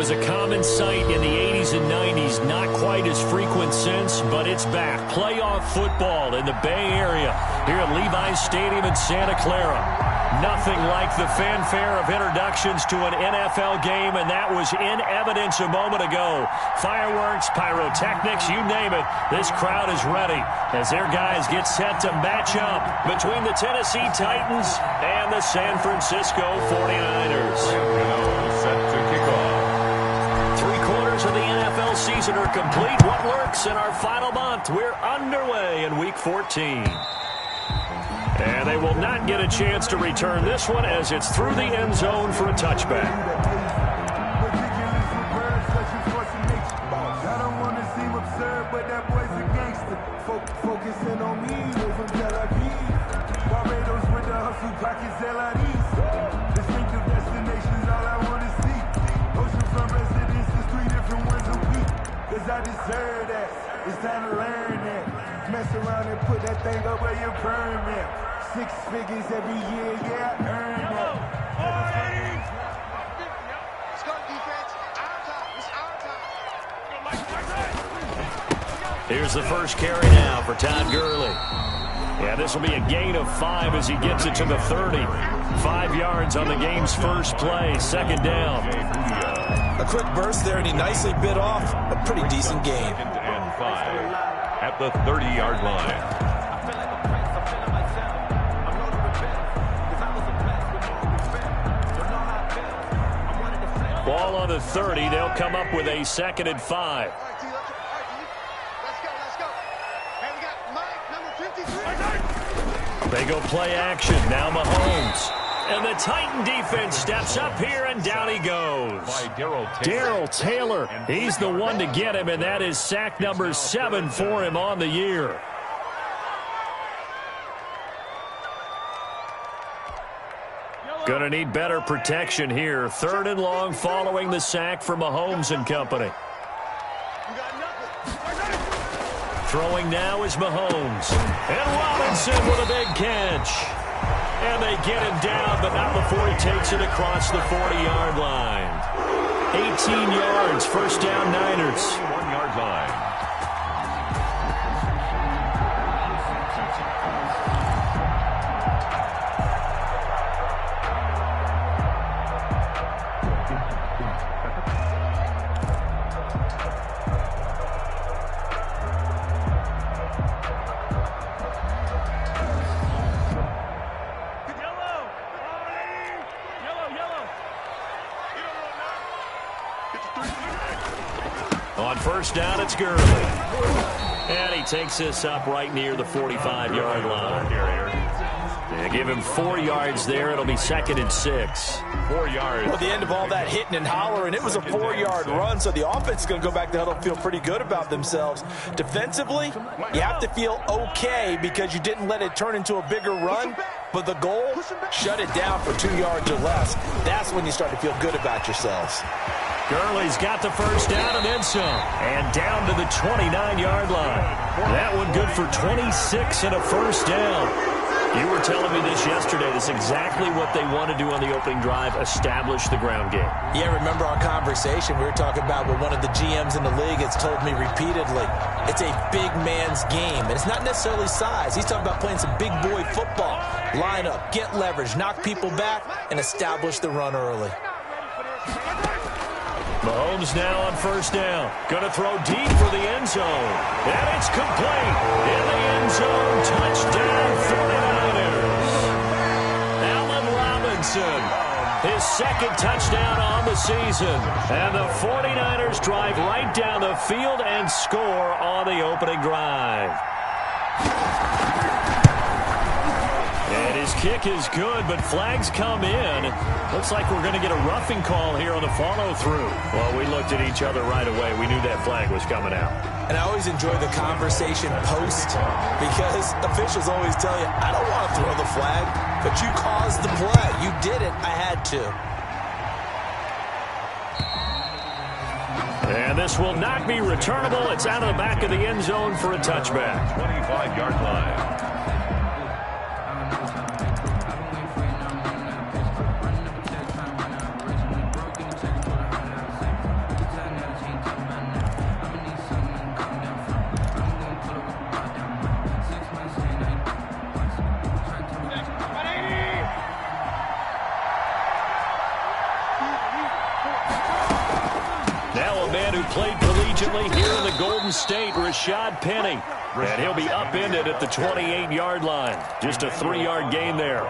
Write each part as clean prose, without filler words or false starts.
was a common sight in the 80s and 90s. Not quite as frequent since, but it's back. Playoff football in the Bay Area here at Levi's Stadium in Santa Clara. Nothing like the fanfare of introductions to an NFL game, and that was in evidence a moment ago. Fireworks, pyrotechnics, you name it. This crowd is ready as their guys get set to match up between the Tennessee Titans and the San Francisco 49ers. Set to kick off. 3/4 of the NFL season are complete. What lurks in our final month? We're underway in Week 14. And they will not get a chance to return this one as it's through the end zone for a touchback. Focusing on me, from Tel Aviv. Barbados with the hustle, pockets LIDs. Distinctive destinations, all I want to see. Oceanfront residences, 3 different ones a week. Cause I deserve that. It's time to learn that. Mess around and put that thing up where your permit. 6 figures every year, yeah, I earn that. Let's go, defense. Our time. It's our time. Here's the first carry now for Todd Gurley. Yeah, this will be a gain of 5 as he gets it to the 30. 5 yards on the game's first play, second down. A quick burst there, and he nicely bit off a pretty decent gain. And 5 at the 30-yard line. Ball on the 30. They'll come up with a 2nd and 5. They go play action. Now Mahomes. And the Titan defense steps up here, and down he goes. Darrell Taylor. He's the one to get him, and that is sack number 7 for him on the year. Going to need better protection here. 3rd and long following the sack for Mahomes and company. Throwing now is Mahomes. And Robinson with a big catch. And they get him down, but not before he takes it across the 40-yard line. 18 yards, first down Niners. 1-yard line. On first down, it's Gurley. And he takes this up right near the 45-yard line. Yeah, give him 4 yards there. It'll be 2nd and 6. 4 yards. Well, the end of all that hitting and hollering, it was a 4-yard run, so the offense is going to go back to huddle, feel pretty good about themselves. Defensively, you have to feel okay because you didn't let it turn into a bigger run, but the goal, shut it down for 2 yards or less. That's when you start to feel good about yourselves. Gurley's got the first down and then some. And down to the 29-yard line. That one good for 26 and a first down. You were telling me this yesterday. This is exactly what they want to do on the opening drive, establish the ground game. Yeah, remember our conversation? We were talking about what one of the GMs in the league has told me repeatedly. It's a big man's game, and it's not necessarily size. He's talking about playing some big boy football. Line up, get leverage, knock people back, and establish the run early. Mahomes now on first down. Going to throw deep for the end zone. And it's complete. In the end zone. Touchdown 49ers. Allen Robinson. His 2nd touchdown on the season. And the 49ers drive right down the field and score on the opening drive. And his kick is good, but flags come in. Looks like we're going to get a roughing call here on the follow-through. Well, we looked at each other right away. We knew that flag was coming out. And I always enjoy the conversation post because officials always tell you, I don't want to throw the flag, but you caused the play. You did it. I had to. And this will not be returnable. It's out of the back of the end zone for a touchback. 25-yard line. a man who played collegiately here in the Golden State, Rashad Penny. And he'll be upended at the 28-yard line. Just a 3-yard gain there.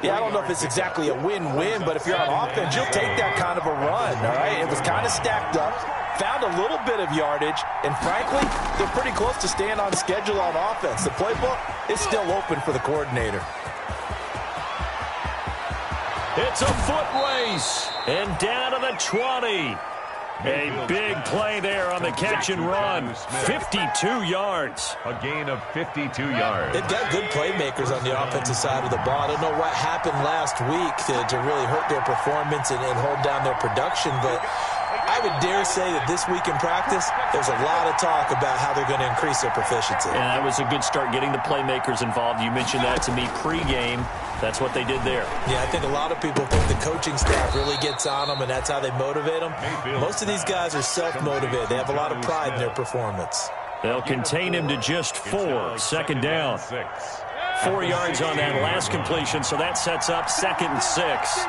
Yeah, I don't know if it's exactly a win-win, but if you're on offense, you'll take that kind of a run, all right? It was kind of stacked up, found a little bit of yardage, and frankly, they're pretty close to staying on schedule on offense. The playbook is still open for the coordinator. It's a foot race, and down to the 20. A big play there on the catch and run. 52 yards. A gain of 52 yards. They've got good playmakers on the offensive side of the ball. I don't know what happened last week to really hurt their performance and hold down their production, but I would dare say that this week in practice, there's a lot of talk about how they're going to increase their proficiency. And that was a good start getting the playmakers involved. You mentioned that to me pregame. That's what they did there. Yeah, I think a lot of people think the coaching staff really gets on them, and that's how they motivate them. Most of these guys are self-motivated. They have a lot of pride in their performance. They'll contain him to just 4. Second down. 4 yards on that last completion, so that sets up 2nd and 6.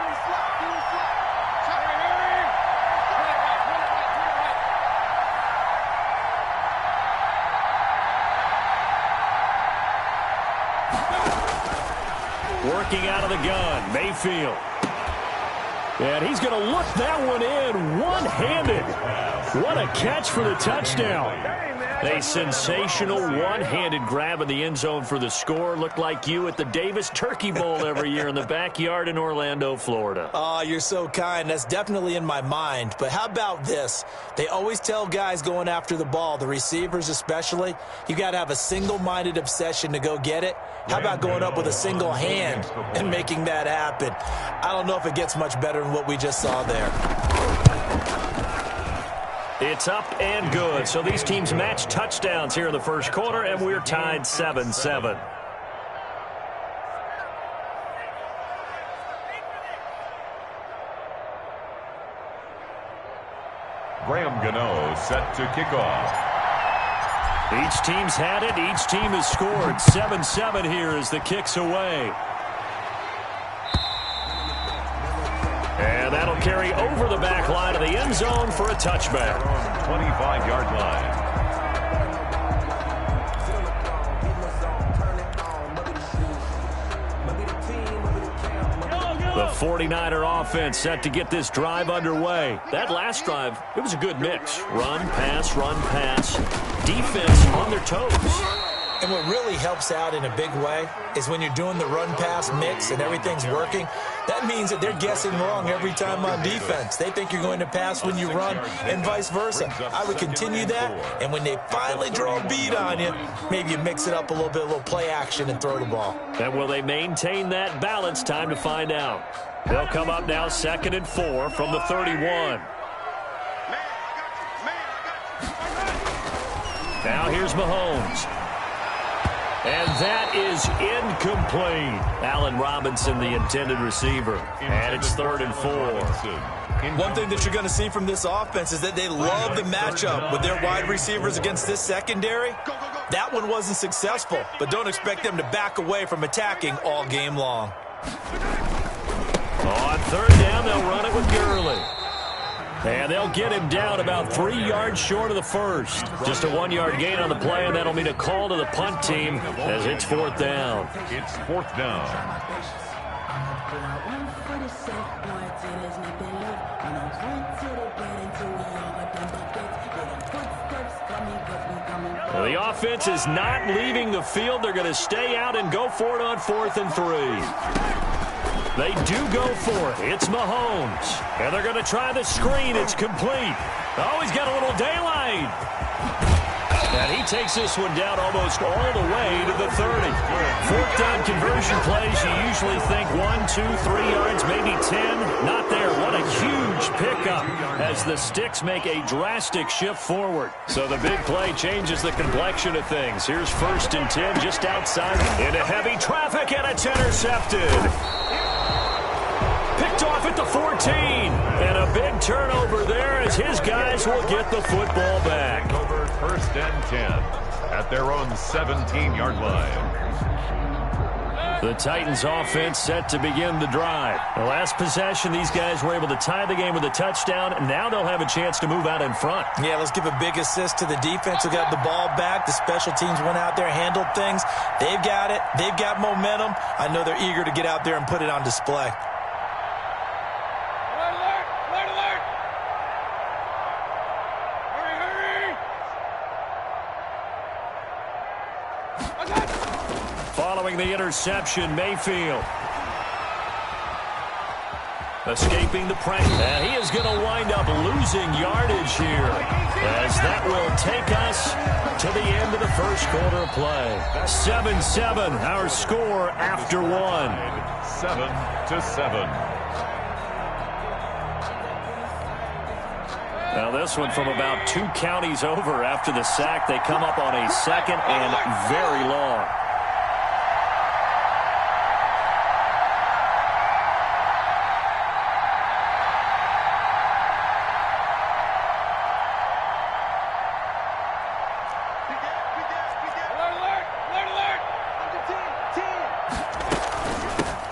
Working out of the gun, Mayfield. And he's going to look that one in one-handed. What a catch for the touchdown. A sensational one-handed grab in the end zone for the score. Looked like you at the Davis Turkey Bowl every year in the backyard in Orlando, Florida. Oh, you're so kind. That's definitely in my mind. But how about this? They always tell guys going after the ball, the receivers especially, you got to have a single-minded obsession to go get it. How about going up with a single hand and making that happen? I don't know if it gets much better than what we just saw there. It's up and good. So these teams match touchdowns here in the first quarter, and we're tied 7-7. Graham Gano set to kick off. Each team's had it. Each team has scored. 7-7 here as the kick's away. And that'll carry over the back line of the end zone for a touchback. 25-yard line. The 49er offense set to get this drive underway. That last drive, it was a good mix. Run, pass, defense on their toes. And what really helps out in a big way is when you're doing the run-pass mix and everything's working, that means that they're guessing wrong every time on defense. They think you're going to pass when you run and vice versa. I would continue that, and when they finally draw a beat on you, maybe you mix it up a little play action and throw the ball. And will they maintain that balance? Time to find out. They'll come up now 2nd and 4 from the 31. Now here's Mahomes. And that is incomplete. Allen Robinson, the intended receiver. And it's 3rd and 4. One thing that you're going to see from this offense is that they love the matchup with their wide receivers against this secondary. That one wasn't successful, but don't expect them to back away from attacking all game long. On 3rd down, they'll run it with Gurley. And they'll get him down about 3 yards short of the first. Just a 1-yard gain on the play, and that'll mean a call to the punt team as it's 4th down. It's 4th down. Well, the offense is not leaving the field. They're going to stay out and go for it on 4th and 3. They do go for it. It's Mahomes. And they're going to try the screen. It's complete. Oh, he's got a little daylight. And he takes this one down almost all the way to the 30. 4th down conversion plays, you usually think 1, 2, 3 yards, maybe 10. Not there. What a huge pickup as the sticks make a drastic shift forward. So the big play changes the complexion of things. Here's 1st and 10 just outside into heavy traffic, and it's intercepted. Picked off at the 14. And a big turnover there as his guys will get the football back. Over 1st and 10 at their own 17-yard line. The Titans offense set to begin the drive. The last possession, these guys were able to tie the game with a touchdown. Now they'll have a chance to move out in front. Yeah, let's give a big assist to the defense who got the ball back. The special teams went out there, handled things. They've got it. They've got momentum. I know they're eager to get out there and put it on display. Following the interception, Mayfield escaping the pressure. And he is going to wind up losing yardage here, as that will take us to the end of the first quarter of play. 7-7, our score after one. 7-7. Now this one from about 2 counties over after the sack. They come up on a second and very long.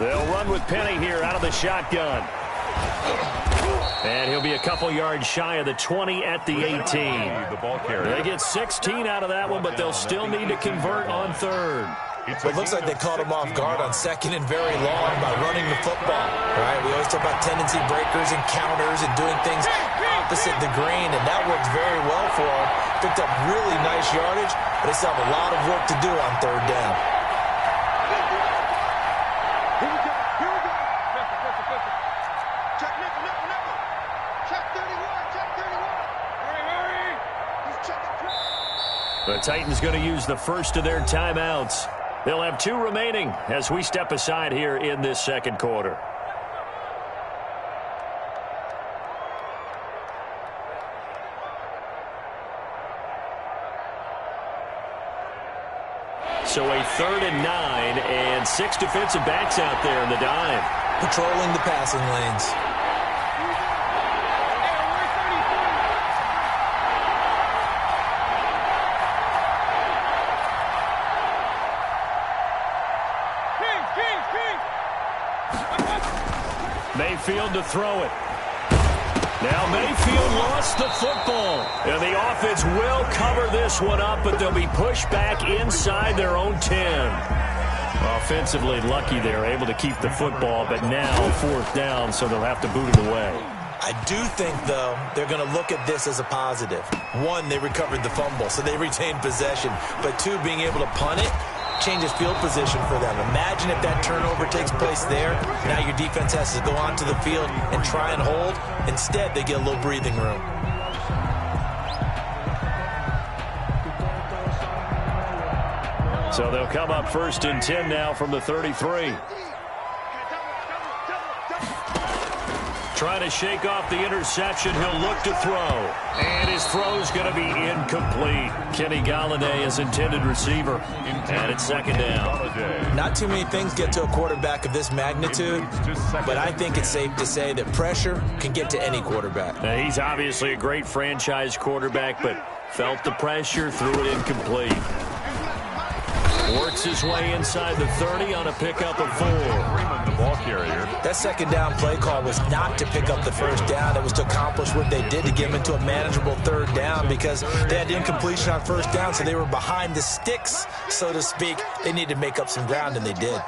They'll run with Penny here out of the shotgun. And he'll be a couple yards shy of the 20 at the 18. They get 16 out of that one, but they'll still need to convert on third. It looks like they caught him off guard on second and very long by running the football. Right? We always talk about tendency breakers and counters and doing things opposite the grain, and that worked very well for them. Picked up really nice yardage, but they still have a lot of work to do on third down. The Titans going to use the first of their timeouts. They'll have 2 remaining as we step aside here in this second quarter. So a 3rd and 9 and 6 defensive backs out there in the dime. Patrolling the passing lanes. Mayfield to throw it. Now Mayfield lost the football. And the offense will cover this one up, but they'll be pushed back inside their own 10. Offensively lucky they're able to keep the football, but now 4th down, so they'll have to boot it away. I do think, though, they're going to look at this as a positive. 1, they recovered the fumble, so they retained possession. But 2, being able to punt it changes field position for them. Imagine if that turnover takes place there. Now your defense has to go onto the field and try and hold. Instead, they get a little breathing room. So they'll come up 1st and 10 now from the 33. Trying to shake off the interception. He'll look to throw. And his throw's going to be incomplete. Kenny Galladay is intended receiver. And it's 2nd down. Not too many things get to a quarterback of this magnitude, but I think it's safe to say that pressure can get to any quarterback. Now, he's obviously a great franchise quarterback, but felt the pressure, threw it incomplete. Works his way inside the 30 on a pickup of 4. The ball carrier. That 2nd down play call was not to pick up the 1st down. It was to accomplish what they did to get them into a manageable 3rd down, because they had incompletion on 1st down, so they were behind the sticks, so to speak. They needed to make up some ground, and they did.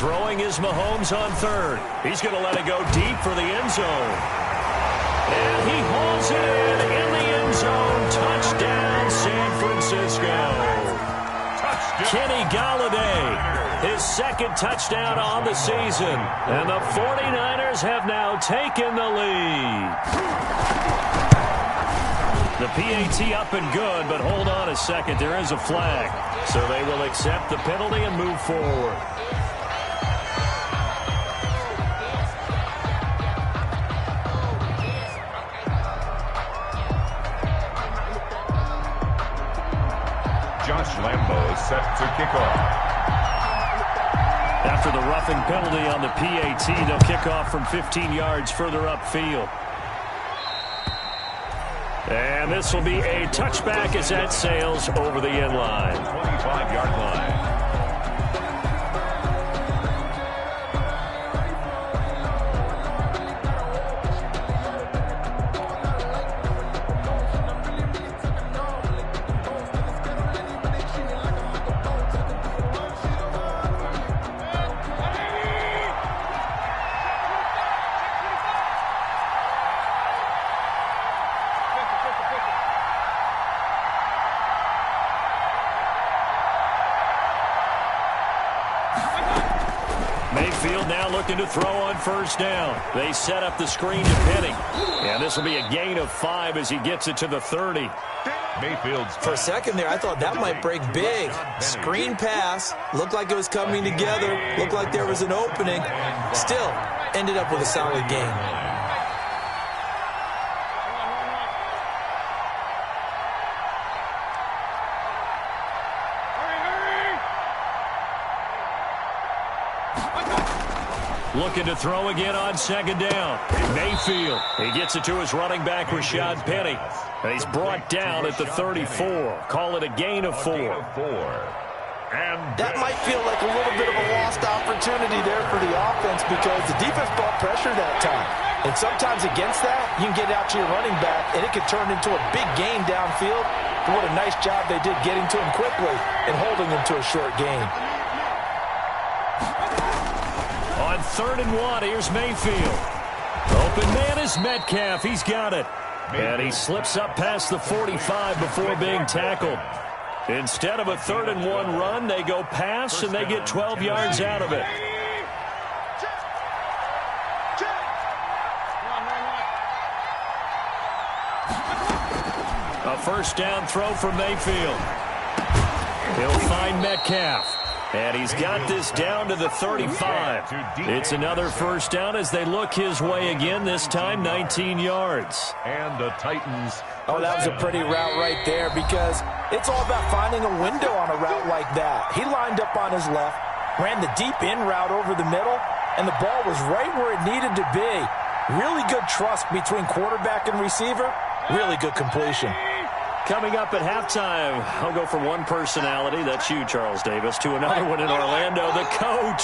Throwing is Mahomes on 3rd. He's going to let it go deep for the end zone. And he hauls it in the end zone. Touchdown, San Francisco. Kenny Galladay, his 2nd touchdown on the season. And the 49ers have now taken the lead. The PAT up and good, but hold on a second. There is a flag. So they will accept the penalty and move forward. Lambo is set to kick off. After the roughing penalty on the PAT, they'll kick off from 15 yards further upfield. And this will be a touchback as that sails over the end line. 25-yard line. Mayfield now looking to throw on first down. They set up the screen to Penny. And this will be a gain of 5 as he gets it to the 30. Mayfield's For a second there, I thought that might break big. Screen pass. Looked like it was coming together. Looked like there was an opening. Still, ended up with a solid gain. Looking to throw again on second down. Mayfield. He gets it to his running back, Rashad Penny. And he's brought down at the 34. Call it a gain of 4. And That might feel like a little bit of a lost opportunity there for the offense because the defense brought pressure that time. And sometimes against that, you can get out to your running back, and it could turn into a big gain downfield. But what a nice job they did getting to him quickly and holding him to a short gain. On 3rd and 1, here's Mayfield. Open man is Metcalf. He's got it. And he slips up past the 45 before being tackled. Instead of a 3rd and 1 run, they go pass, and they get 12 yards out of it. A first down throw for Mayfield. He'll find Metcalf. And he's got this down to the 35. It's another first down as they look his way again, this time 19 yards. And the Titans. Oh, that was a pretty route right there because it's all about finding a window on a route like that. He lined up on his left, ran the deep in route over the middle, and the ball was right where it needed to be. Really good trust between quarterback and receiver. Really good completion. Coming up at halftime, I'll go from one personality, that's you, Charles Davis, to another one in Orlando, the coach.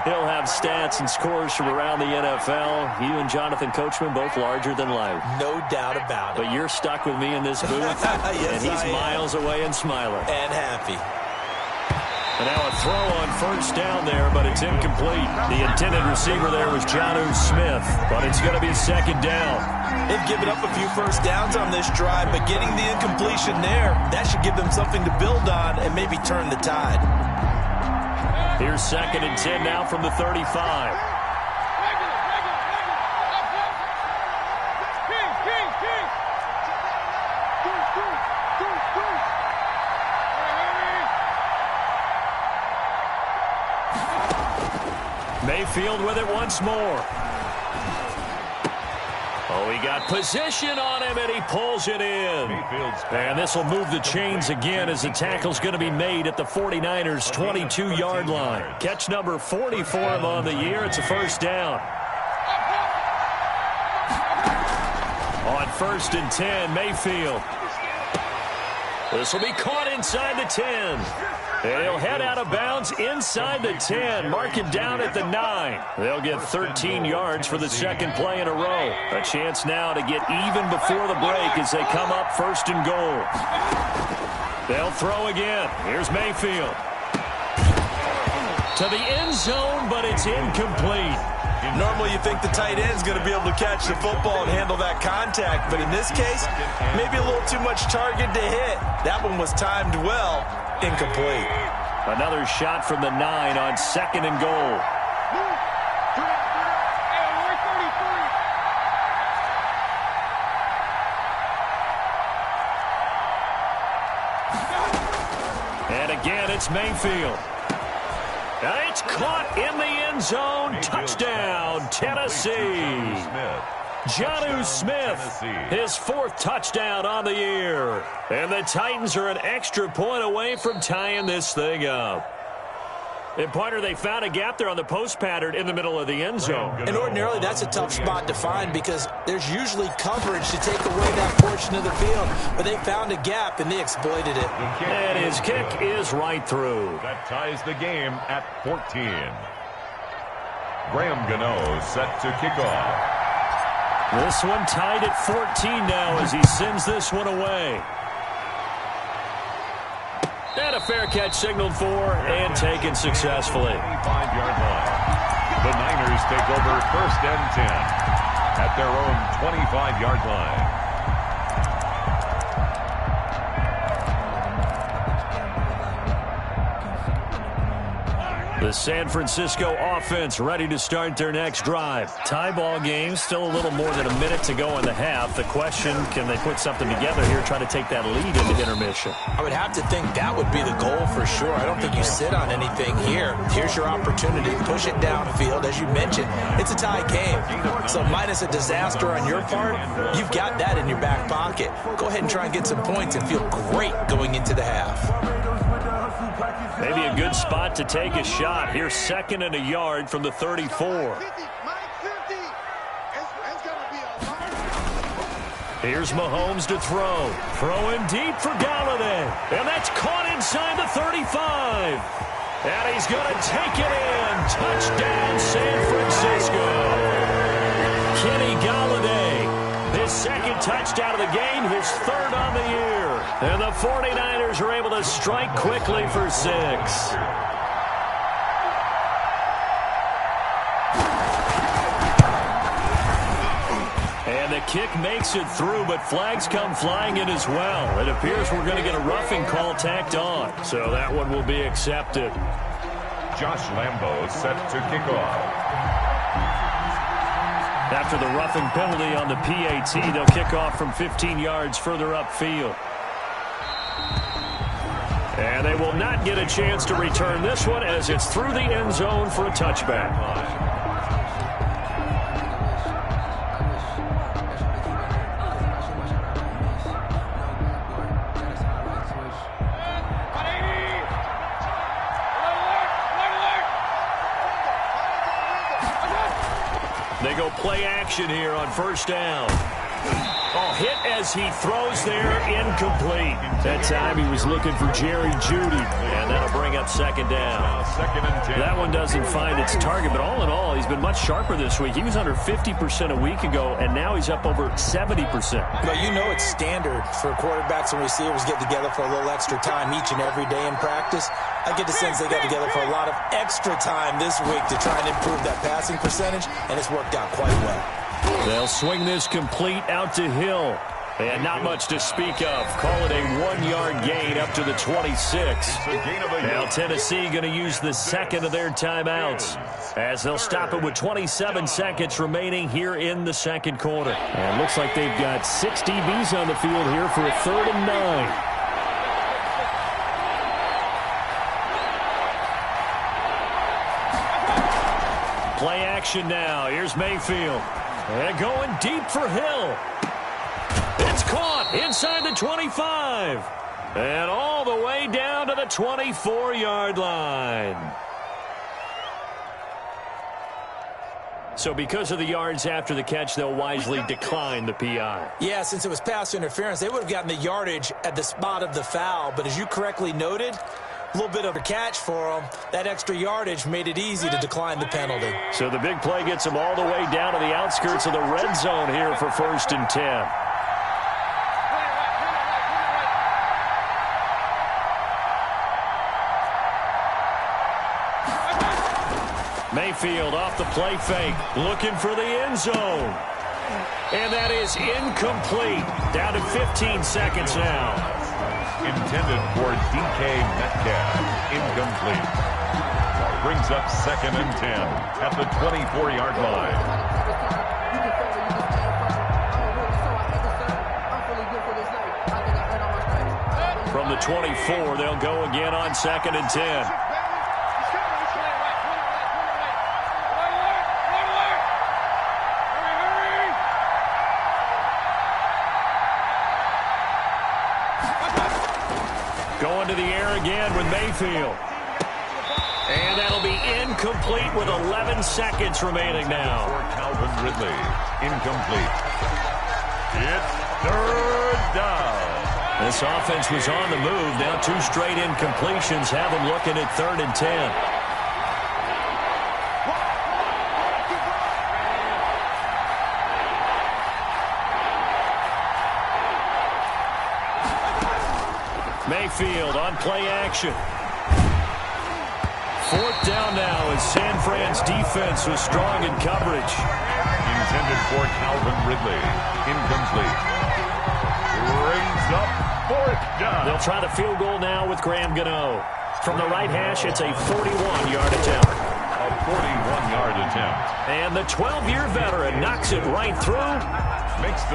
He'll have stats and scores from around the NFL. You and Jonathan Coachman, both larger than life. No doubt about it. But you're stuck with me in this booth, Yes, and he's miles away and smiling. And happy. And now a throw on first down there, but it's incomplete. The intended receiver there was Jonnu Smith, but it's going to be second down. They've given up a few first downs on this drive, but getting the incompletion there, that should give them something to build on and maybe turn the tide. Here's 2nd and 10 now from the 35. Mayfield with it once more. Oh, he got position on him, and he pulls it in. And this will move the chains again as the tackle's going to be made at the 49ers' 22-yard line. Catch number 44 on the year. It's a first down. On 1st and 10, Mayfield. This will be caught inside the 10. And he'll head out of bounds inside the 10. Mark him down at the 9. They'll get 13 yards for the second play in a row. A chance now to get even before the break as they come up 1st and goal. They'll throw again. Here's Mayfield. To the end zone, but it's incomplete. Normally you think the tight end's going to be able to catch the football and handle that contact, but in this case, maybe a little too much target to hit. That one was timed well. Incomplete. Another shot from the 9 on 2nd and goal. And again, it's Mayfield. And it's caught in the end zone. Touchdown, Tennessee. Jonnu Smith, his 4th touchdown on the year. And the Titans are an extra point away from tying this thing up. And, partner, they found a gap there on the post pattern in the middle of the end zone. And ordinarily that's a tough spot to find because there's usually coverage to take away that portion of the field. But they found a gap and they exploited it. And his kick is right through. That ties the game at 14. Graham Gano set to kick off. This one tied at 14 now as he sends this one away. And a fair catch signaled for and taken successfully. 25-yard line. The Niners take over 1st and 10 at their own 25-yard line. The San Francisco offense ready to start their next drive. Tie ball game, still a little more than a minute to go in the half. The question, can they put something together here, try to take that lead into intermission? I would have to think that would be the goal for sure. I don't think you sit on anything here. Here's your opportunity. Push it downfield. As you mentioned, it's a tie game. So minus a disaster on your part, you've got that in your back pocket. Go ahead and try and get some points and feel great going into the half. Maybe a good spot to take a shot. Here's 2nd and a yard from the 34. Here's Mahomes to throw. Throwing deep for Galladay. And that's caught inside the 35. And he's going to take it in. Touchdown, San Francisco. Kenny Galladay, his 2nd touchdown of the game, his 3rd on the year. And the 49ers are able to strike quickly for 6. And the kick makes it through, but flags come flying in as well. It appears we're going to get a roughing call tacked on, so that one will be accepted. Josh Lambo set to kick off. After the roughing penalty on the PAT, they'll kick off from 15 yards further upfield. And they will not get a chance to return this one as it's through the end zone for a touchback. They go play action here on 1st down. Oh, hit as he throws there, incomplete. That time he was looking for Jerry Jeudy, and that'll bring up 2nd down. 2nd and 10. That one doesn't find its target, but all in all, he's been much sharper this week. He was under 50% a week ago, and now he's up over 70%. Well, you know it's standard for quarterbacks and receivers get together for a little extra time each and every day in practice. I get the sense they got together for a lot of extra time this week to try and improve that passing percentage, and it's worked out quite well. They'll swing this complete out to Hill. And not much to speak of. Call it a 1-yard gain up to the 26. Now Tennessee going to use the 2nd of their timeouts as they'll stop it with 27 seconds remaining here in the 2nd quarter. And it looks like they've got 6 DBs on the field here for a 3rd and 9. Play action now. Here's Mayfield. And going deep for Hill. It's caught inside the 25. And all the way down to the 24-yard line. So because of the yards after the catch, they'll wisely decline the PI. Yeah, since it was pass interference, they would have gotten the yardage at the spot of the foul. But as you correctly noted, a little bit of a catch for them. That extra yardage made it easy to decline the penalty. So the big play gets them all the way down to the outskirts of the red zone here for 1st and 10. Mayfield off the play fake, looking for the end zone. And that is incomplete. Down to 15 seconds now. Intended for DK Metcalf. Incomplete. Brings up 2nd and 10 at the 24-yard line. From the 24, they'll go again on 2nd and 10. Going to the air again with Mayfield. And that'll be incomplete with 11 seconds remaining now. For Calvin Ridley. Incomplete. It's 3rd down. This offense was on the move. Now 2 straight incompletions have them looking at 3rd and 10. Mayfield on play action. 4th down now as San Fran's defense was strong in coverage. Intended for Calvin Ridley. Incomplete. Brings up 4th down. They'll try the field goal now with Graham Gano. from the right hash. It's a 41-yard attempt. A 41-yard attempt. And the 12-year veteran knocks it right through.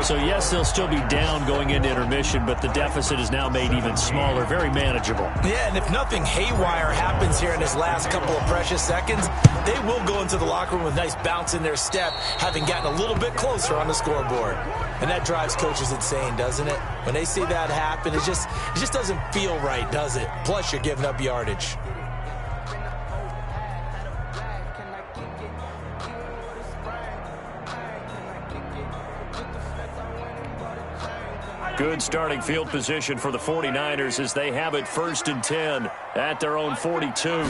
So, yes, they'll still be down going into intermission, but the deficit is now made even smaller, very manageable. Yeah, and if nothing haywire happens here in his last couple of precious seconds, they will go into the locker room with a nice bounce in their step, having gotten a little bit closer on the scoreboard. And that drives coaches insane, doesn't it? When they see that happen, it just doesn't feel right, does it? Plus, you're giving up yardage. Good starting field position for the 49ers as they have it 1st and 10 at their own 42.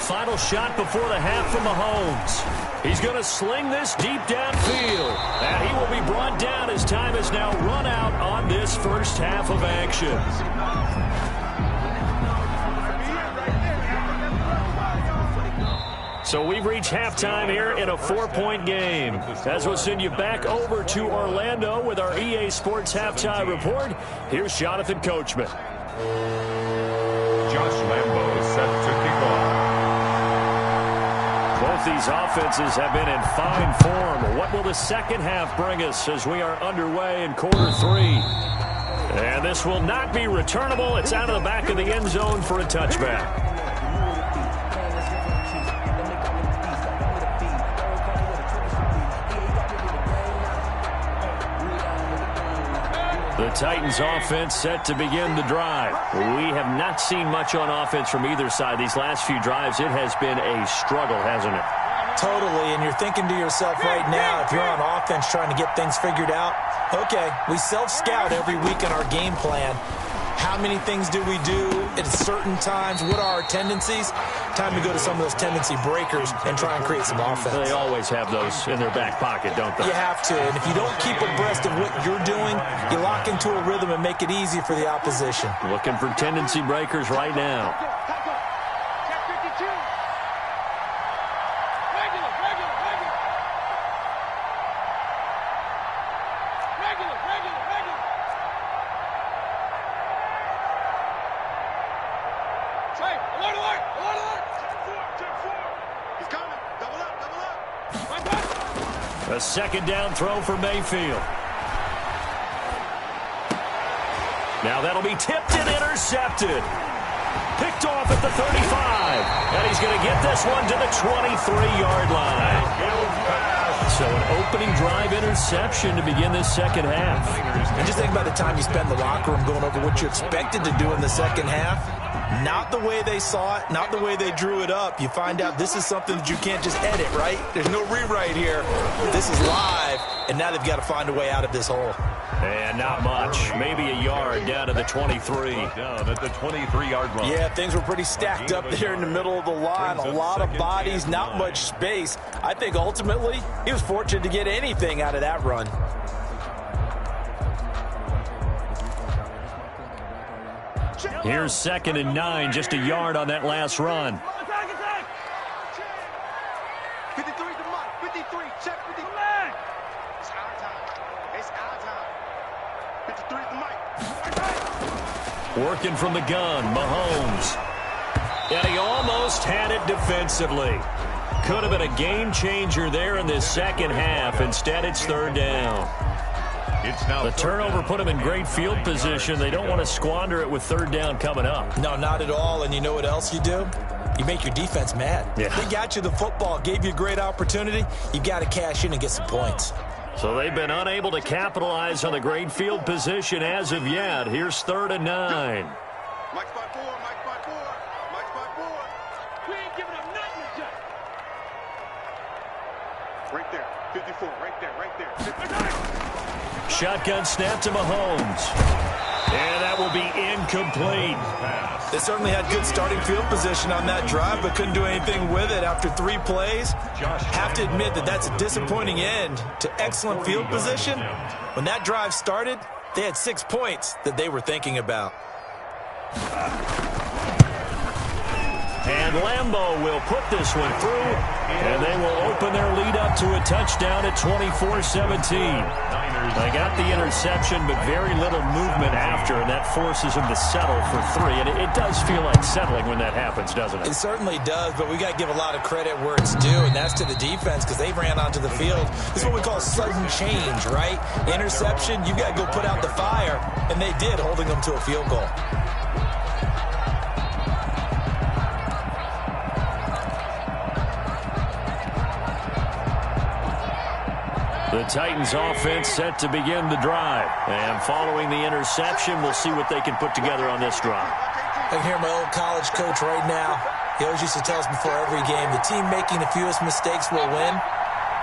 Final shot before the half from Mahomes. He's going to sling this deep downfield. And he will be brought down as time has now run out on this first half of action. So we've reached halftime here in a 4-point game. As we'll send you back over to Orlando with our EA Sports Halftime Report, here's Jonathan Coachman. Josh Lambo set to kick off. Both these offenses have been in fine form. What will the second half bring us as we are underway in quarter 3? And this will not be returnable. It's out of the back of the end zone for a touchback. The Titans offense set to begin the drive. We have not seen much on offense from either side. These last few drives, it has been a struggle, hasn't it? Totally, and you're thinking to yourself right now, if you're on offense trying to get things figured out, okay, we self-scout every week in our game plan. How many things do we do at certain times? What are our tendencies? Time to go to some of those tendency breakers and try and create some offense. They always have those in their back pocket, don't they? You have to, and if you don't keep abreast of what you're doing, you lock into a rhythm and make it easy for the opposition. Looking for tendency breakers right now. A second down throw for Mayfield. Now that'll be tipped and intercepted. Picked off at the 35. And he's going to get this one to the 23-yard line. So an opening drive interception to begin this second half. And just think about the time you spend in the locker room going over what you expected to do in the second half. Not the way they saw it, not the way they drew it up. You find out this is something that you can't just edit, right? There's no rewrite here. This is live, and now they've got to find a way out of this hole. And not much. Maybe a yard down to the 23. Down at the 23-yard line. Yeah, things were pretty stacked up there in the middle of the line. A lot of bodies, not much space. I think ultimately he was fortunate to get anything out of that run. Here's 2nd and 9, just a yard on that last run. 53 to Mike. 53. Check 53. It's our time. It's our time. 53 to Mike. Working from the gun, Mahomes. And he almost had it defensively. Could have been a game changer there in this second half. Instead, it's 3rd down. It's now the turnover put them in great field position. They don't want to squander it with 3rd down coming up. No, not at all. And you know what else you do? You make your defense mad. Yeah. They got you the football, gave you a great opportunity. You got to cash in and get some points. So they've been unable to capitalize on the great field position as of yet. Here's 3rd and 9. Mike's by 4. Mike's by 4. Mike's by 4. We ain't giving up nothing, Jack. Right there. 54. Right there. Right there. 54. Shotgun snap to Mahomes. And that will be incomplete. They certainly had good starting field position on that drive, but couldn't do anything with it after 3 plays. Have to admit that that's a disappointing end to excellent field position. When that drive started, they had 6 points that they were thinking about. And Lambo will put this one through, and they will open their lead up to a touchdown at 24-17. They got the interception, but very little movement after, and that forces him to settle for 3. And it does feel like settling when that happens, doesn't it? It certainly does, but we got to give a lot of credit where it's due, and that's to the defense because they ran onto the field. This is what we call sudden change, right? Interception, you got to go put out the fire, and they did, holding them to a field goal. The Titans offense set to begin the drive. And following the interception, we'll see what they can put together on this drive. I can hear my old college coach right now. He always used to tell us before every game, the team making the fewest mistakes will win.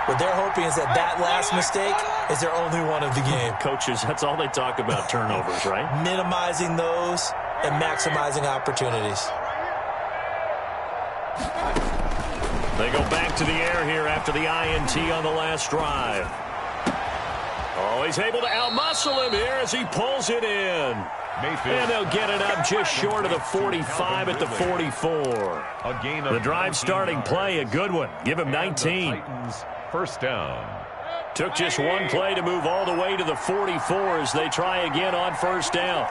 What they're hoping is that that last mistake is their only one of the game. Coaches, that's all they talk about, turnovers, right? Minimizing those and maximizing opportunities. They go back to the air here after the INT on the last drive. Oh, he's able to outmuscle him here as he pulls it in. And they'll get it up just short of the 45 at the 44. The drive starting play, a good one. Give him 19. First down. Took just one play to move all the way to the 44 as they try again on first down.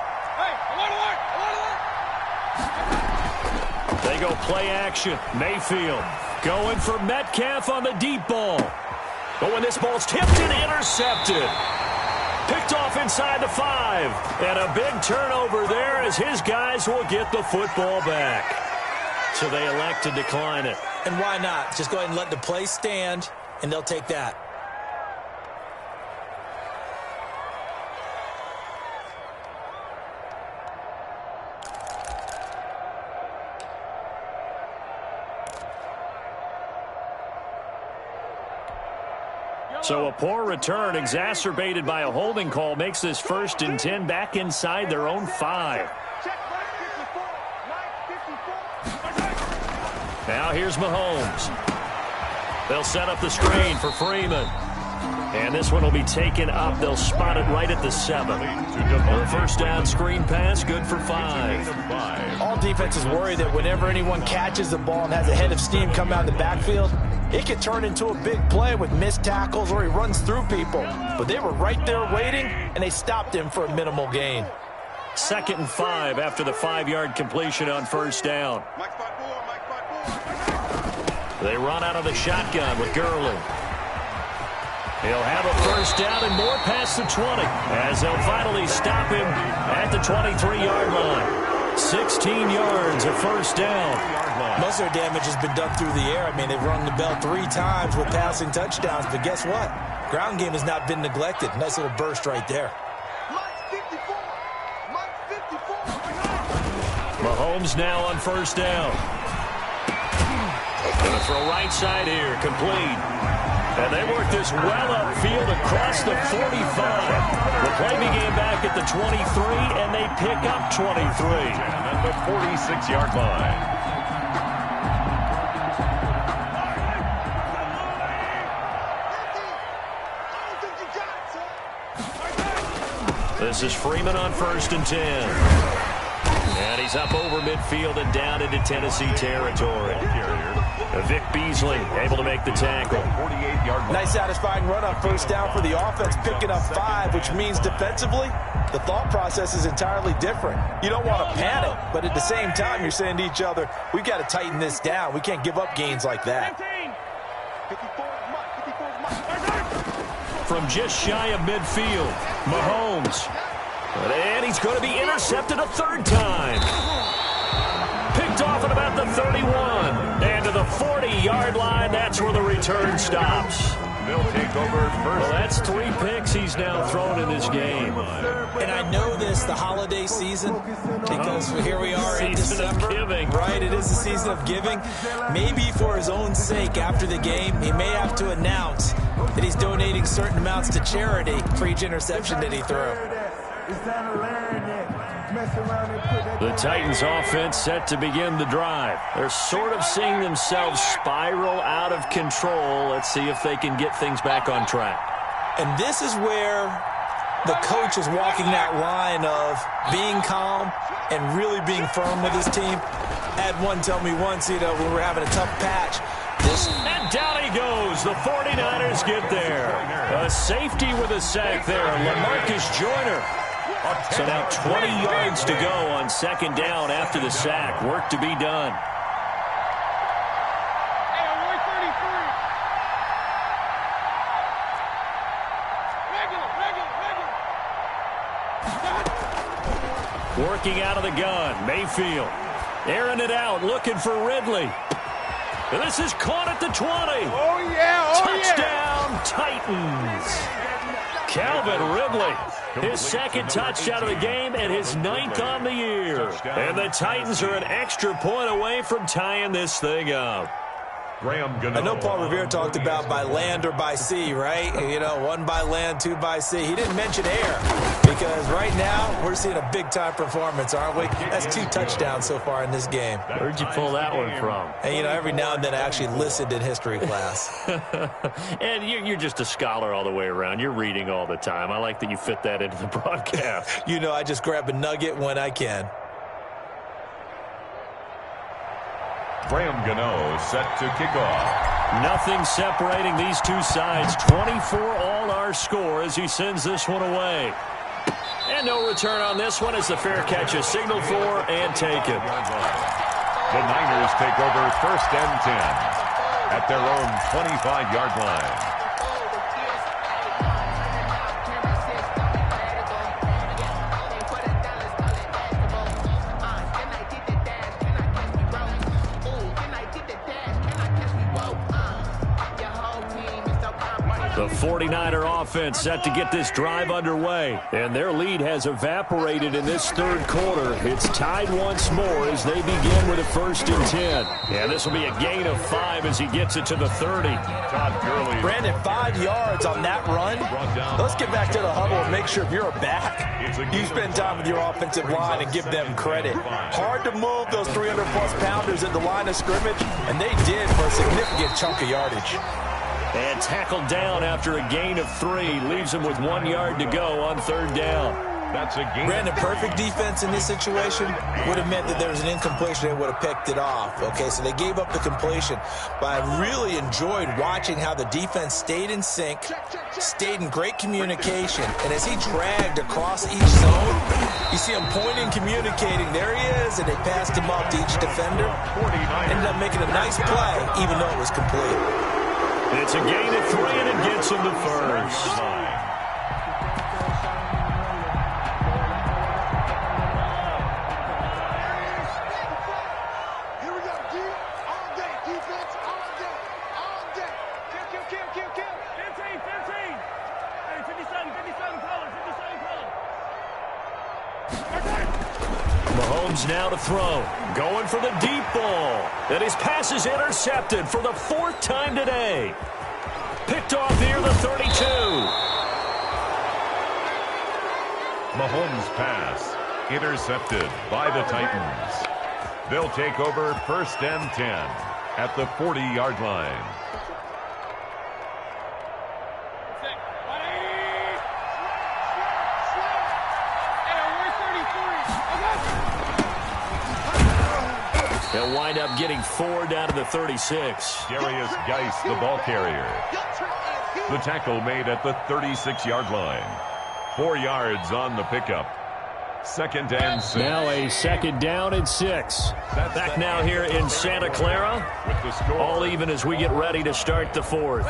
They go play action. Mayfield going for Metcalf on the deep ball. But when this ball's tipped and intercepted. Picked off inside the 5. And a big turnover there as his guys will get the football back. So they elect to decline it. And why not? Just go ahead and let the play stand, and they'll take that. So a poor return exacerbated by a holding call makes this 1st and 10 back inside their own 5. Now here's Mahomes. They'll set up the screen for Freeman. And this one will be taken up. They'll spot it right at the 7. The first down screen pass, good for 5. All defenses worry that whenever anyone catches the ball and has a head of steam come out in the backfield, it can turn into a big play with missed tackles or he runs through people. But they were right there waiting, and they stopped him for a minimal gain. 2nd and 5 after the 5-yard completion on first down. They run out of the shotgun with Gurley. He'll have a first down and more past the 20 as they'll finally stop him at the 23-yard line. 16 yards of first down. Most of their damage has been done through the air. I mean, they've rung the bell 3 times with passing touchdowns, but guess what? Ground game has not been neglected. Nice little burst right there. Mahomes now on first down. Going to throw right side here, complete. And they work this well upfield across the 45. The play began back at the 23, and they pick up 23. And the 46-yard line. This is Freeman on 1st and 10. And he's up over midfield and down into Tennessee territory. Vic Beasley able to make the tackle. Nice satisfying run on first down for the offense, picking up 5, which means defensively, the thought process is entirely different. You don't want to panic, but at the same time, you're saying to each other, we've got to tighten this down. We can't give up gains like that. From just shy of midfield, Mahomes. And he's going to be intercepted a 3rd time. Picked off at about the 31. And to the 40-yard line, that's where the return stops. They'll take over first. Well, that's 3 picks he's now thrown in this game. And I know this, the holiday season, because here we are in December. Giving. Right, it is the season of giving. Maybe for his own sake after the game, he may have to announce that he's donating certain amounts to charity for each interception that he threw. The Titans offense set to begin the drive. They're sort of seeing themselves spiral out of control. Let's see if they can get things back on track. And this is where the coach is walking that line of being calm and really being firm with his team. I had one tell me once, when we were having a tough patch, This. And down he goes. The 49ers get there. A safety with a sack there. LaMarcus Joyner. So now 20 yards to go on second down after the sack. Work to be done. Working out of the gun, Mayfield. Airing it out, looking for Ridley. And this is caught at the 20. Oh, yeah. Oh, touchdown, Titans. Calvin Ridley, his second touchdown of the game and his 9th on the year. And the Titans are an extra point away from tying this thing up. I know Paul Revere talked about by land or by sea, right? You know, 1 by land, 2 by sea. He didn't mention air because right now we're seeing a big-time performance, aren't we? That's 2 touchdowns so far in this game. Where'd you pull that one from? And, you know, every now and then I actually listened in history class. And you're just a scholar all the way around. You're reading all the time. I like that you fit that into the broadcast. You know, I just grab a nugget when I can. Graham Gano set to kick off. Nothing separating these two sides. 24 all our score as he sends this one away. And no return on this one as the fair catch is signaled for and taken. The Niners take over 1st and 10 at their own 25-yard line. The 49er offense set to get this drive underway. And their lead has evaporated in this 3rd quarter. It's tied once more as they begin with a 1st and 10. And this will be a gain of 5 as he gets it to the 30. Brandon, 5 yards on that run. Let's get back to the huddle and make sure if you're a back, you spend time with your offensive line and give them credit. Hard to move those 300-plus pounders at the line of scrimmage, and they did for a significant chunk of yardage. And tackled down after a gain of 3. Leaves him with 1 yard to go on 3rd down. That's a gain. Brandon, perfect defense in this situation would have meant that there was an incompletion. They would have picked it off. Okay, so they gave up the completion. But I really enjoyed watching how the defense stayed in sync, stayed in great communication. And as he dragged across each zone, you see him pointing, communicating. There he is, and they passed him off to each defender. Ended up making a nice play, even though it was complete. It's a gain of 3, and it gets him to 1st. Here we go, D. All day. Defense all day. All day. Kill. 15. Hey, 57 colors. Mahomes now to throw. Going for the deep ball. And his pass is intercepted for the 4th time today. Picked off near the 32. Mahomes' pass intercepted by the Titans. They'll take over 1st and 10 at the 40-yard line. They'll wind up getting 4 down to the 36. Darius Geis, the ball carrier. The tackle made at the 36-yard line. 4 yards on the pickup. 2nd and 6. Now a 2nd down and 6. Back now here in Santa Clara. With the score. All even as we get ready to start the 4th.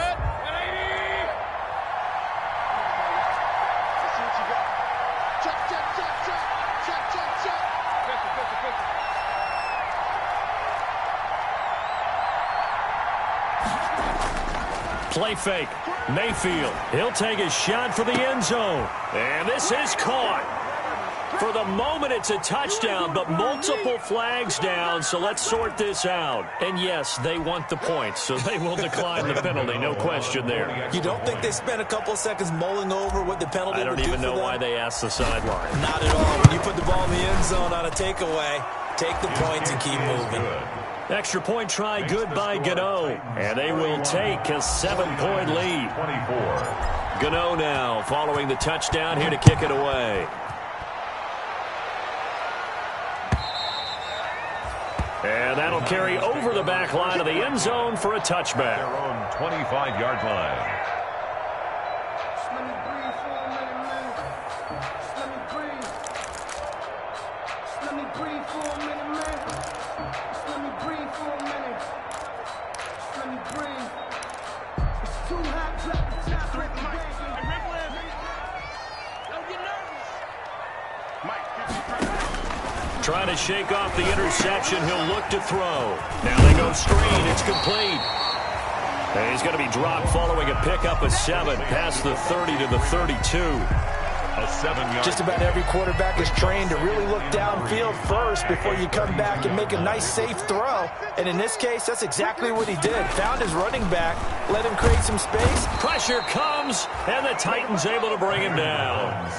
Play fake. Mayfield. He'll take a shot for the end zone. And this is caught. For the moment, it's a touchdown, but multiple flags down, so let's sort this out. And yes, they want the points, so they will decline the penalty. No question there. You don't think they spent a couple of seconds mulling over what the penalty would do for them? I don't even know why they asked the sideline. Not at all. When you put the ball in the end zone on a takeaway, take the points and keep moving. Extra point try good by Gano. And they will take a 7-point lead. 24. Gano now following the touchdown here to kick it away. And that'll carry over the back line of the end zone for a touchback. Their own 25-yard line. Just let me breathe for a minute, man. Just let me breathe. Just let me breathe for a minute, man. Just let me breathe for a minute. Just let me breathe. It's too hot, drop the top, let the bag in. Don't get nervous. Trying to shake off the interception. He'll look to throw. Now they go screen. It's complete. And he's going to be dropped following a pickup of 7 past the 30 to the 32. A 7-yard. Just about every quarterback is trained to really look downfield first before you come back and make a nice, safe throw. And in this case, that's exactly what he did. Found his running back, let him create some space. Pressure comes, and the Titans able to bring him down.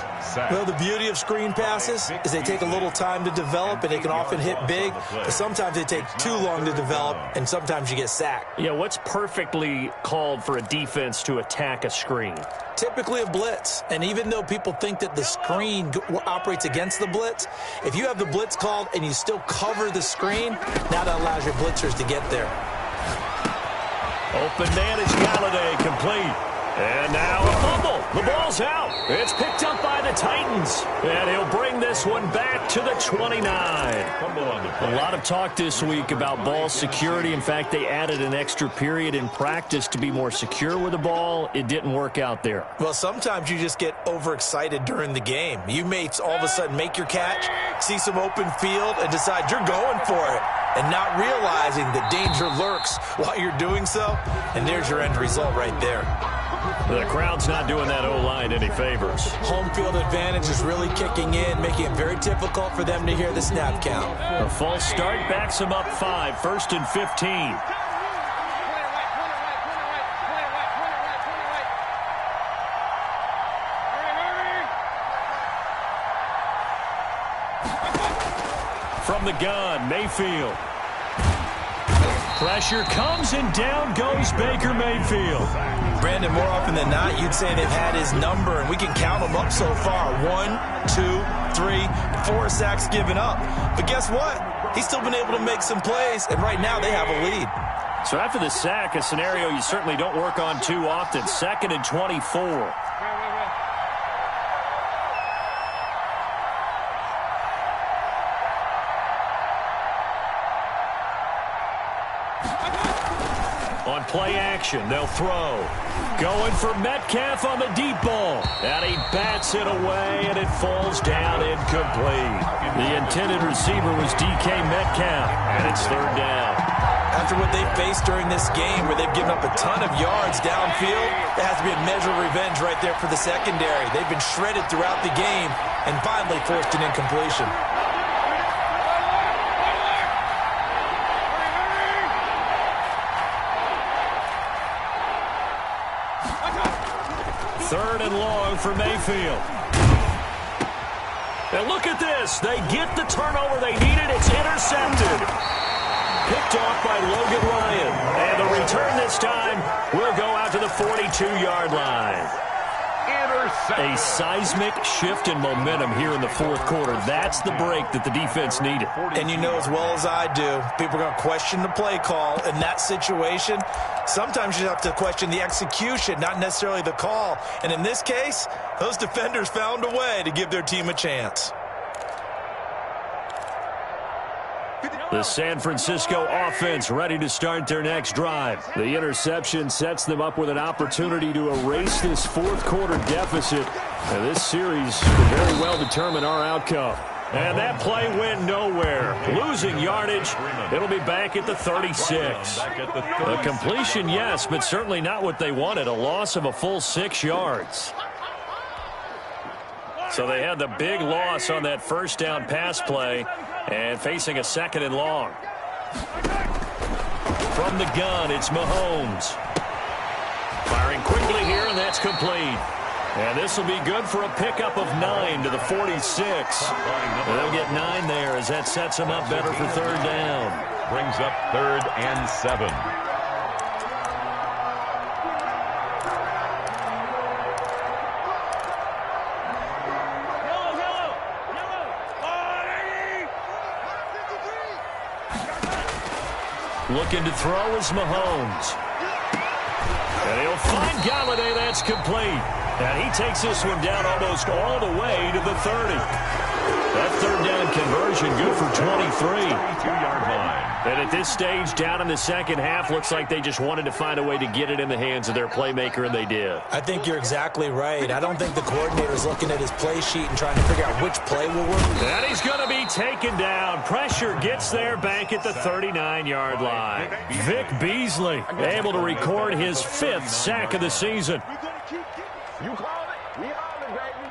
Well, the beauty of screen passes is they take a little time to develop, and they can often hit big. But sometimes they take too long to develop, and sometimes you get sacked. Yeah, what's perfectly called for a defense to attack a screen? Typically a blitz, and even though people think that the screen operates against the blitz, if you have the blitz called and you still cover the screen, now that allows your blitzers to get there. Open man is Galladay, complete. And now a fumble. The ball's out. It's picked up by the Titans. And he'll bring this one back to the 29. A lot of talk this week about ball security. In fact, they added an extra period in practice to be more secure with the ball. It didn't work out there. Well, sometimes you just get overexcited during the game. You may all of a sudden make your catch, see some open field, and decide you're going for it, and not realizing the danger lurks while you're doing so. And there's your end result right there. The crowd's not doing that O-line any favors. Home field advantage is really kicking in, making it very difficult for them to hear the snap count. A false start backs them up 5, 1st and 15. From the gun, Mayfield. Pressure comes, and down goes Baker Mayfield. Brandon, more often than not, you'd say they've had his number, and we can count them up so far. 1, 2, 3, 4 sacks given up. But guess what? He's still been able to make some plays, and right now they have a lead. So after the sack, a scenario you certainly don't work on too often. 2nd and 24. On play action, they'll throw. Going for Metcalf on the deep ball. And he bats it away, and it falls down incomplete. The intended receiver was DK Metcalf, and it's 3rd down. After what they've faced during this game, where they've given up a ton of yards downfield, there has to be a measure of revenge right there for the secondary. They've been shredded throughout the game and finally forced an incompletion. Third and long for Mayfield. And look at this. They get the turnover they needed. It's intercepted. Picked off by Logan Ryan. And the return this time will go out to the 42-yard line. A seismic shift in momentum here in the 4th quarter. That's the break that the defense needed. And you know as well as I do, people are going to question the play call in that situation. Sometimes you have to question the execution, not necessarily the call. And in this case, those defenders found a way to give their team a chance. The San Francisco offense ready to start their next drive. The interception sets them up with an opportunity to erase this 4th quarter deficit. And this series could very well determine our outcome. And that play went nowhere. Losing yardage. It'll be back at the 36. A completion, yes, but certainly not what they wanted. A loss of a full 6 yards. So they had the big loss on that 1st down pass play. And facing a 2nd and long. From the gun, it's Mahomes. Firing quickly here, and that's complete. And this will be good for a pickup of 9 to the 46. They'll get 9 there as that sets them up better for 3rd down. Brings up 3rd and 7. Looking to throw is Mahomes. And he'll find Galladay. That's complete. And he takes this one down almost all the way to the 30. That third down conversion good for 23. 22-yard line. And at this stage, down in the second half, looks like they just wanted to find a way to get it in the hands of their playmaker, and they did. I think you're exactly right. I don't think the coordinator's looking at his play sheet and trying to figure out which play will work. And he's going to be taken down. Pressure gets there back at the 39-yard line. Vic Beasley able to record his 5th sack of the season. You called it. We hollering, baby.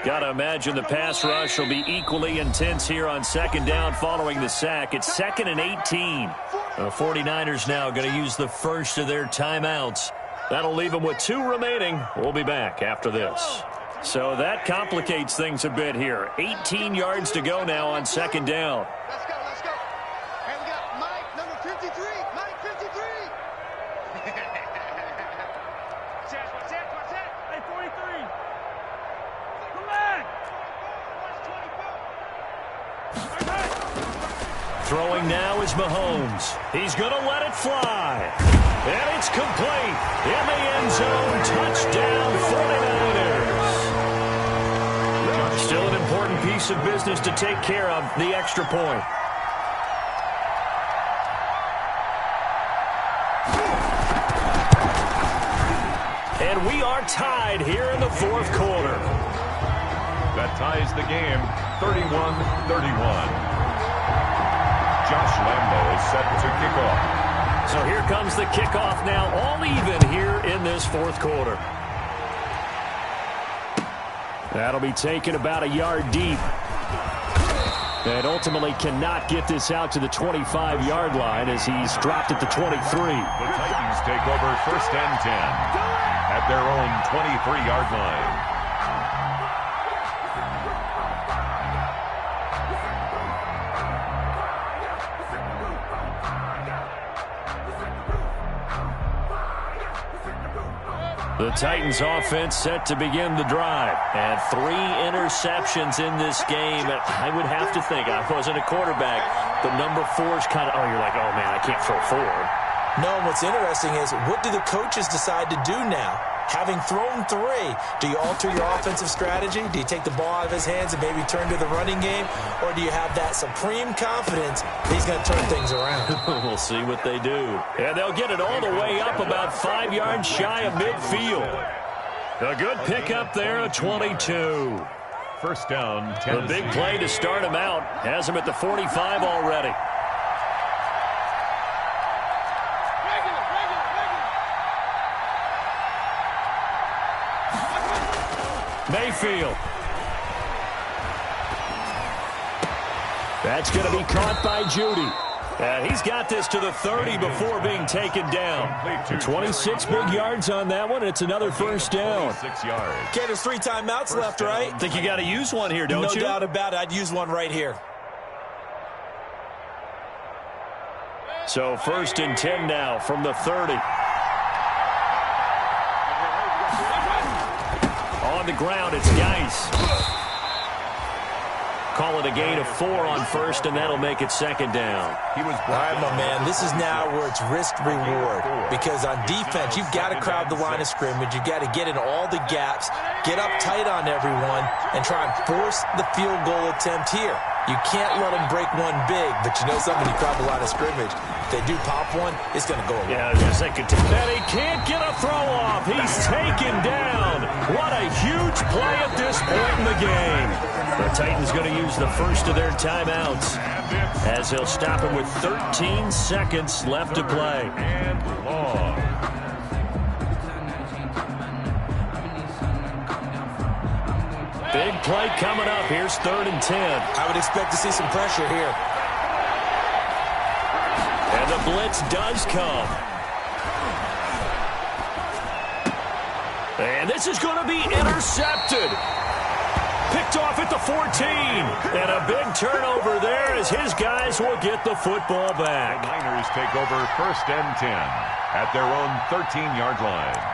Got to imagine the pass rush will be equally intense here on second down following the sack. It's 2nd and 18. The 49ers now going to use the first of their timeouts. That'll leave them with 2 remaining. We'll be back after this. So that complicates things a bit here. 18 yards to go now on second down. Let's go, let's go. And we got Mike, number 53. Mike 53. What's that? Hey, 43. Come back. Throwing now is Mahomes. He's going to let it fly. And it's complete. In the end zone. Touchdown 49ers. Still an important piece of business to take care of, the extra point. And we are tied here in the 4th quarter. That ties the game 31-31. Josh Lambo is set to kick off. So here comes the kickoff now, all even here in this 4th quarter. That'll be taken about a yard deep. And ultimately cannot get this out to the 25-yard line as he's dropped at the 23. The Titans take over 1st and 10 at their own 23-yard line. The Titans offense set to begin the drive. And 3 interceptions in this game. I would have to think, I wasn't a quarterback, but number 4 is kind of, you're like, oh man, I can't throw 4. No, what's interesting is, what do the coaches decide to do now? Having thrown 3, do you alter your offensive strategy? Do you take the ball out of his hands and maybe turn to the running game? Or do you have that supreme confidence that he's going to turn things around? We'll see what they do. And they'll get it all the way up about 5 yards shy of midfield. A good pickup there at 22. First down, Tennessee. The big play to start him out. Has him at the 45 already. Mayfield. That's going to be caught by Judy. And he's got this to the 30 before being taken down. 26 big yards on that one. It's another first down. 6 yards. Okay, there's 3 timeouts left, right? I think you got to use one here, don't you? No doubt about it. I'd use one right here. So 1st and 10 now from the 30. On the ground, it's Gawdz. Call it a gain of 4 on 1st, and that'll make it 2nd down. He was all right, my man, this is now where it's risk-reward. Because on defense, you've got to crowd the line of scrimmage. You've got to get in all the gaps, get up tight on everyone, and try and force the field goal attempt here. You can't let them break one big, but you know something, you crowd the line of scrimmage. If they do pop one, it's going to go away. Yeah, there's a second. And he can't get a throw off. He's taken down. What a huge play at this point in the game. The Titans going to use the first of their timeouts as they'll stop him with 13 seconds left to play. And long. Big play coming up. Here's 3rd and 10. I would expect to see some pressure here. And the blitz does come. And this is going to be intercepted. Picked off at the 14. And a big turnover there as his guys will get the football back. The Niners take over 1st and 10 at their own 13-yard line.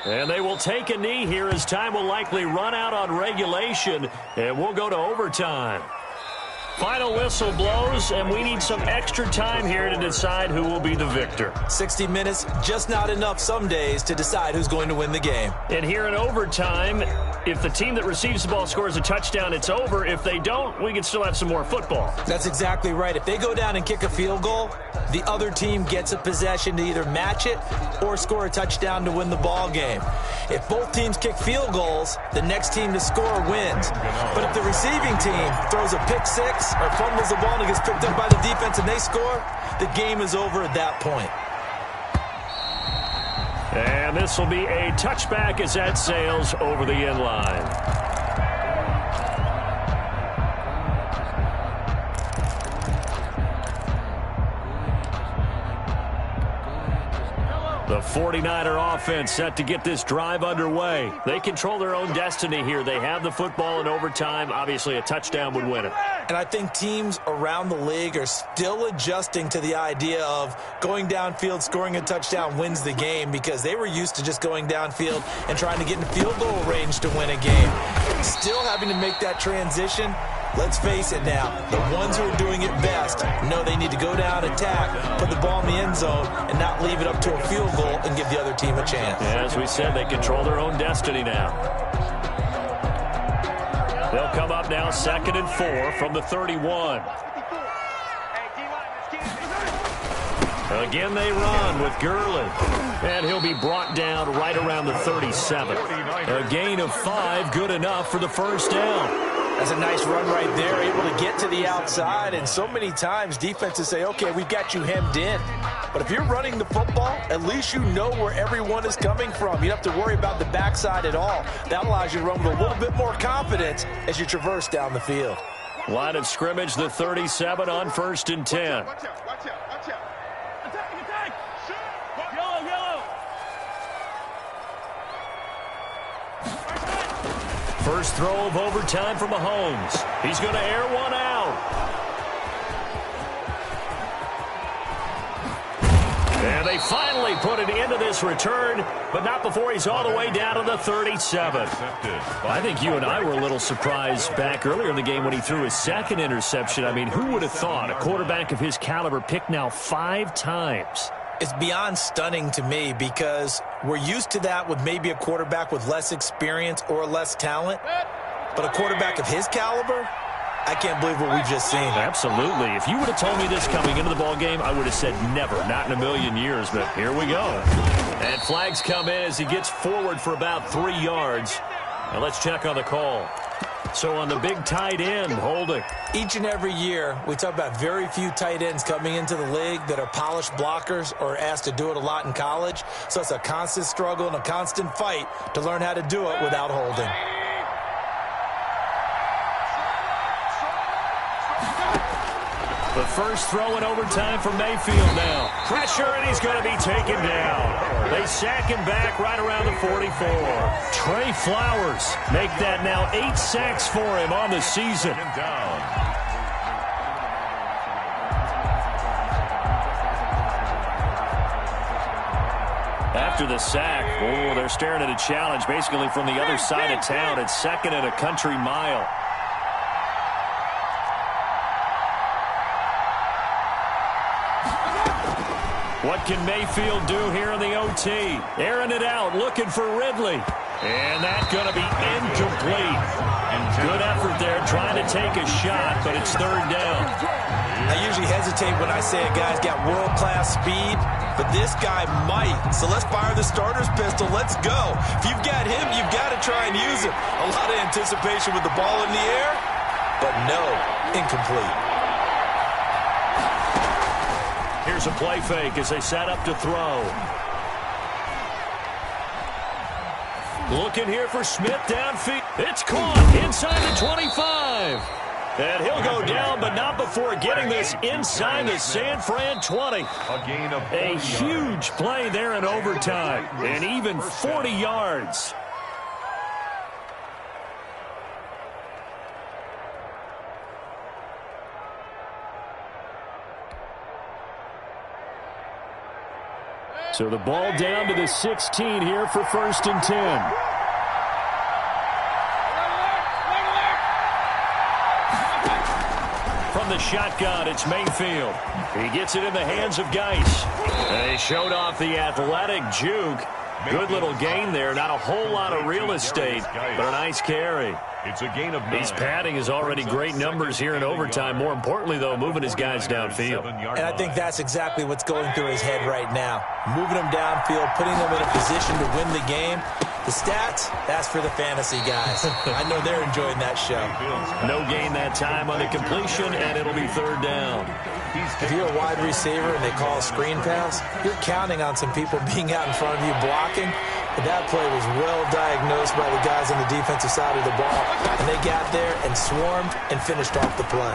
And they will take a knee here as time will likely run out on regulation, and we'll go to overtime. Final whistle blows, and we need some extra time here to decide who will be the victor. 60 minutes, just not enough some days to decide who's going to win the game. And here in overtime, if the team that receives the ball scores a touchdown, it's over. If they don't, we can still have some more football. That's exactly right. If they go down and kick a field goal, the other team gets a possession to either match it or score a touchdown to win the ball game. If both teams kick field goals, the next team to score wins. But if the receiving team throws a pick six or fumbles the ball and it gets picked up by the defense and they score, the game is over at that point. And this will be a touchback as that sails over the end line. The 49er offense set to get this drive underway. They control their own destiny here. They have the football in overtime. Obviously, a touchdown would win it. And I think teams around the league are still adjusting to the idea of going downfield, scoring a touchdown wins the game, because they were used to just going downfield and trying to get in field goal range to win a game. Still having to make that transition. Let's face it now, the ones who are doing it best know they need to go down, attack, put the ball in the end zone, and not leave it up to a field goal and give the other team a chance. As we said, they control their own destiny now. They'll come up now 2nd and 4 from the 31. Again, they run with Gurley. And he'll be brought down right around the 37. A gain of 5, good enough for the first down. That's a nice run right there, able to get to the outside. And so many times defenses say, okay, we've got you hemmed in. But if you're running the football, at least you know where everyone is coming from. You don't have to worry about the backside at all. That allows you to run with a little bit more confidence as you traverse down the field. Line of scrimmage, the 37 on 1st and 10. Watch out, watch out, watch out. Attack. Yellow. First throw of overtime for Mahomes. He's going to air one out. And they finally put an end to this return, but not before he's all the way down to the 37. I think you and I were a little surprised back earlier in the game when he threw his second interception. I mean, who would have thought a quarterback of his caliber picked now 5 times? It's beyond stunning to me, because we're used to that with maybe a quarterback with less experience or less talent. But a quarterback of his caliber, I can't believe what we've just seen. Absolutely. If you would have told me this coming into the ball game, I would have said never, not in a million years, but here we go. And flags come in as he gets forward for about 3 yards. Now let's check on the call. So on the big tight end, holding. Each and every year, we talk about very few tight ends coming into the league that are polished blockers or asked to do it a lot in college. So it's a constant struggle and a constant fight to learn how to do it without holding. The first throw in overtime for Mayfield now. Pressure, and he's going to be taken down. They sack him back right around the 44. Trey Flowers make that now 8 sacks for him on the season. After the sack, they're staring at a challenge basically from the other side of town. It's 2nd and a country mile. What can Mayfield do here in the OT? Airing it out, looking for Ridley. And that's going to be incomplete. Good effort there, trying to take a shot, but it's 3rd down. I usually hesitate when I say a guy's got world-class speed, but this guy might. So let's fire the starter's pistol. Let's go. If you've got him, you've got to try and use him. A lot of anticipation with the ball in the air, but no, incomplete. Here's a play fake as they set up to throw. Looking here for Smith downfield. It's caught inside the 25. And he'll go down, but not before getting this inside the San Fran 20. A huge play there in overtime, and even 40 yards. So the ball down to the 16 here for 1st and 10. From the shotgun, it's Mayfield. He gets it in the hands of Gawdz. They showed off the athletic juke. Good little gain there. Not a whole lot of real estate, but a nice carry. It's a gain of 9. He's padding his already great numbers here in overtime. More importantly, though, moving his guys downfield. And I think that's exactly what's going through his head right now. Moving them downfield, putting them in a position to win the game. The stats, that's for the fantasy guys. I know they're enjoying that show. No gain that time on the completion, and it'll be 3rd down. If you're a wide receiver and they call a screen pass, you're counting on some people being out in front of you blocking. But that play was well diagnosed by the guys on the defensive side of the ball. And they got there and swarmed and finished off the play.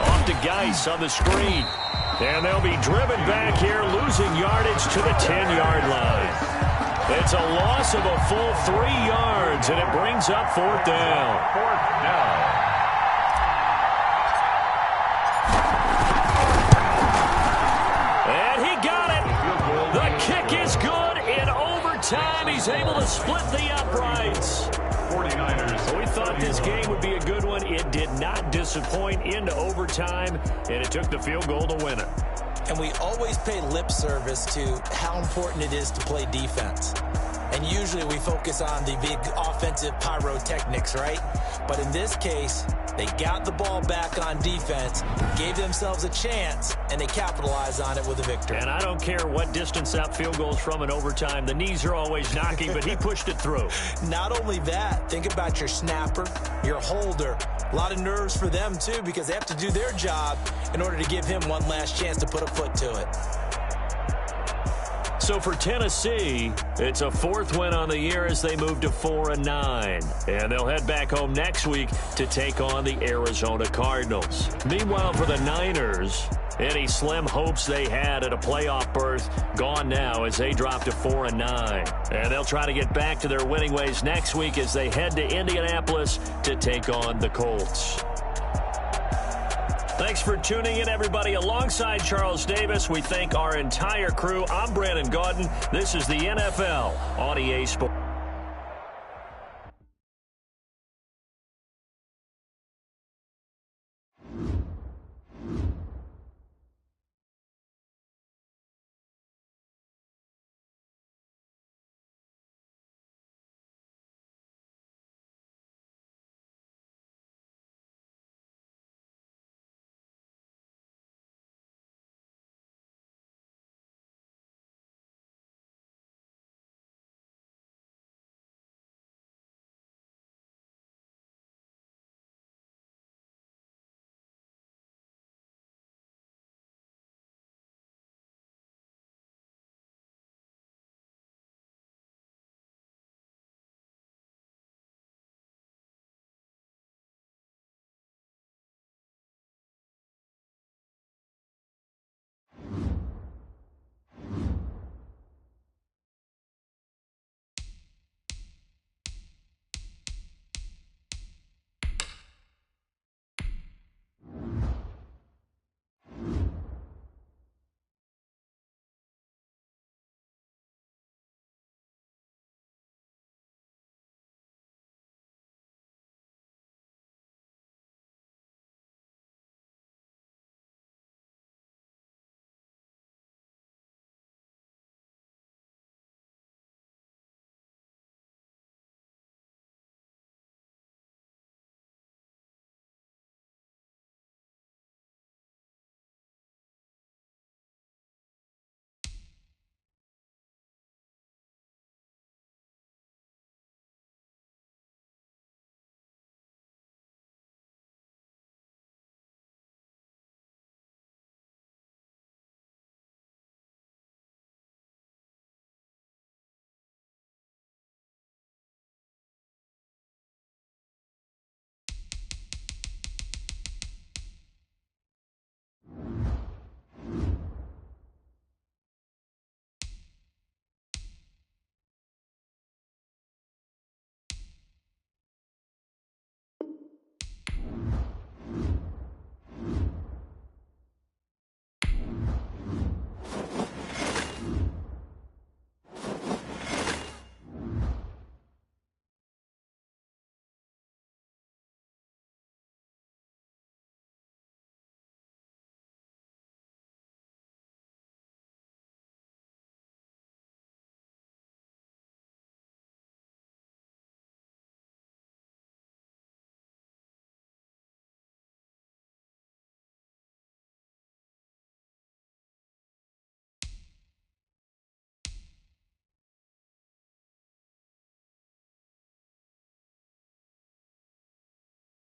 Off to Gawdz on the screen. And they'll be driven back here, losing yardage to the 10-yard line. It's a loss of a full 3 yards, and it brings up 4th down. 4th down. And he got it. The kick is good. In overtime, he's able to split the uprights. 49ers. We thought this game would be a good one. It did not disappoint into overtime, and it took the field goal to win it. And we always pay lip service to how important it is to play defense. And usually we focus on the big offensive pyrotechnics, right? But in this case, they got the ball back on defense, gave themselves a chance, and they capitalized on it with a victory. And I don't care what distance that field goes from in overtime. The knees are always knocking, but he pushed it through. Not only that, think about your snapper, your holder. A lot of nerves for them, too, because they have to do their job in order to give him one last chance to put a foot to it. So for Tennessee, it's a 4th win on the year as they move to 4-9. And they'll head back home next week to take on the Arizona Cardinals. Meanwhile, for the Niners, any slim hopes they had at a playoff berth gone now as they drop to 4-9. And they'll try to get back to their winning ways next week as they head to Indianapolis to take on the Colts. Thanks for tuning in, everybody. Alongside Charles Davis, we thank our entire crew. I'm Brandon Gawdz. This is the NFL on EA Sports.